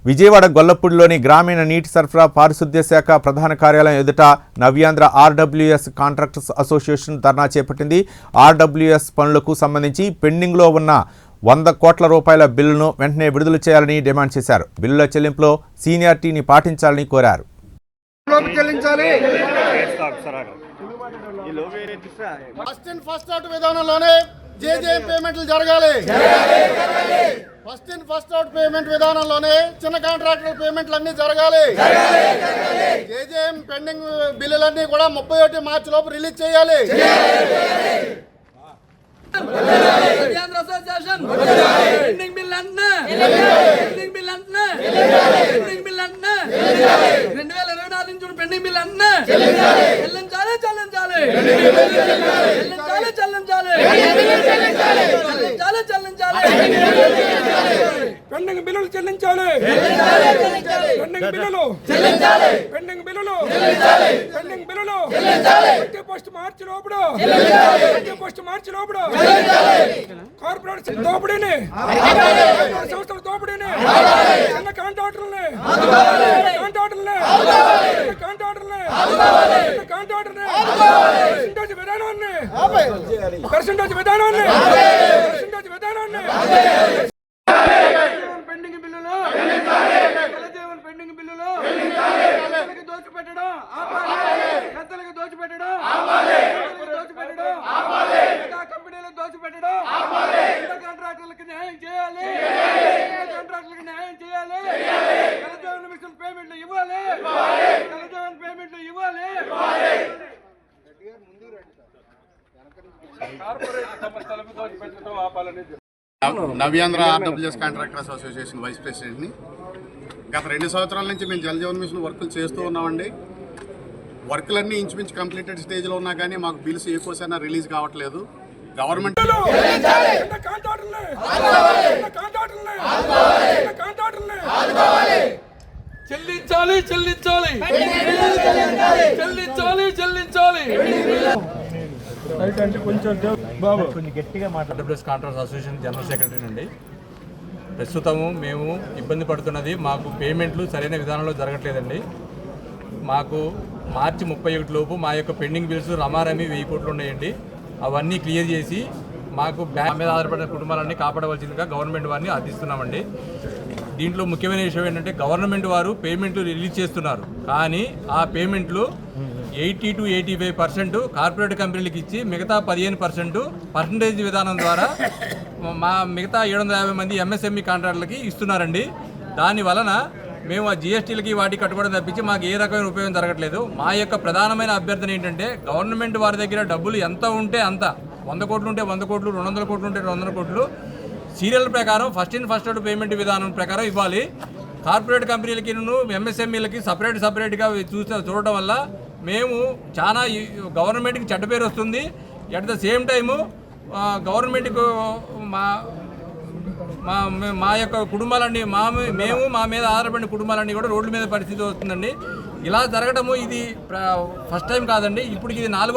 విజయవాడ గొల్లపూడిలోని గ్రామీణ నీటి సరఫరా పారిశుద్ధ్య శాఖ ప్రధాన కార్యాలయం ఎదుట నవ్యాంధ్ర ఆర్డబ్ల్యూఎస్ కాంట్రాక్టర్స్ అసోసియేషన్ ధర్నా చేపట్టింది. ఆర్డబ్ల్యూఎస్ పనులకు సంబంధించి పెండింగ్లో ఉన్న 100 కోట్ల రూపాయల బిల్లును వెంటనే విడుదల చేయాలని డిమాండ్ చేశారు. బిల్లుల చెల్లింపులో సీనియారిటీని పాటించాలని కోరారు. First in first out payment విధానంలోనే చిన్న కాంట్రాక్టర్ పేమెంట్లు అన్ని జరగాలి. జేజేఎం పెండింగ్ బిల్లులన్నీ కూడా 31 మార్చి లోపు రిలీజ్ చేయాలి. పెండింగ్ బిల్లులు చెల్లించాలి. పెండింగ్ బిల్లులు పెండింగ్ బిల్లులు పెండింగ్ బిల్లులు పోస్ట్ మార్చి లోపల మార్చి లోపల కార్పొరేట్ దోపిడీని సంస్థల దోపిడీని చిన్న కాంట్రాక్టర్లని పర్సెంటేజ్ విధానాన్ని పెండింగ్ బిల్లులు పెండింగ్ బిల్లులు దోచిపెట్టడం పెద్దలకు దోచిపెట్టడం కంపెనీలకు దోచిపెట్టడం కాంట్రాక్టర్లకు న్యాయం చేయాలి. కాంట్రాక్టర్లకు న్యాయం చేయాలి. కలజీవన మిషన్ పేమెంట్లు ఇవ్వాలి. కలజీవన పేమెంట్లు ఇవ్వాలి. నవ్యాంధ్ర ఆర్డబ్ల్యూఎస్ కాంట్రాక్టర్స్ అసోసియేషన్ వైస్ ప్రెసిడెంట్ని. గత 2 సంవత్సరాల నుంచి మేము జలజీవన్ మిషన్ వర్కులు చేస్తూ ఉన్నామండి. వర్కులన్నీ ఇంచుమించు కంప్లీటెడ్ స్టేజ్లో ఉన్నా కానీ మాకు బిల్స్ ఏ కోసైనా రిలీజ్ కావట్లేదు. గవర్నమెంట్ చెల్లించాలి చెల్లించాలి చెల్లించాలి చెల్లించాలి. RWS contractors association general secretary నుండి. ప్రస్తుతము మేము ఇబ్బంది పడుతున్నది మాకు పేమెంట్లు సరైన విధానంలో జరగట్లేదండి. మాకు మార్చి 31 లోపు మా యొక్క పెండింగ్ బిల్స్ రమారమి 1000 కోట్లు ఉన్నాయండి. అవన్నీ క్లియర్ చేసి మాకు బ్యాంక్ మీద ఆధారపడిన కుటుంబాలన్నీ కాపాడవలసిందిగా గవర్నమెంట్ వారిని అర్థిస్తున్నామండి. దీంట్లో ముఖ్యమైన విషయం ఏంటంటే గవర్నమెంట్ వారు పేమెంట్లు రిలీజ్ చేస్తున్నారు, కానీ ఆ పేమెంట్లు 80 to 85% కార్పొరేట్ కంపెనీలకు ఇచ్చి మిగతా 15% పర్సంటేజ్ విధానం ద్వారా మా మిగతా 750 మంది ఎంఎస్ఎంఈ కాంట్రాక్టర్లకి ఇస్తున్నారండి. దాని వలన మేము ఆ జిఎస్టీలకి వాటికి కట్టుకోవడం తప్పించి మాకు ఏ రకమైన ఉపయోగం జరగట్లేదు. మా యొక్క ప్రధానమైన అభ్యర్థన ఏంటంటే గవర్నమెంట్ వారి దగ్గర డబ్బులు ఎంత ఉంటే అంత, 100 కోట్లు ఉంటే 100 కోట్లు, 200 కోట్లు ఉంటే 200 కోట్లు సీరియల్ ప్రకారం first in first out payment విధానం ప్రకారం ఇవ్వాలి. కార్పొరేట్ కంపెనీలకి ఎంఎస్ఎంఈలకి సపరేట్గా చూడడం వల్ల మేము చాలా గవర్నమెంట్కి చెడ్డ పేరు వస్తుంది. ఎట్ ద సేమ్ టైము గవర్నమెంట్కు మా యొక్క కుటుంబాలన్నీ మేము మా మీద ఆధారపడిన కుటుంబాలన్నీ కూడా రోడ్ల మీద పరిస్థితి వస్తుందండి. ఇలా జరగడము ఇది ఫస్ట్ టైం కాదండి. ఇప్పటికి ఇది 4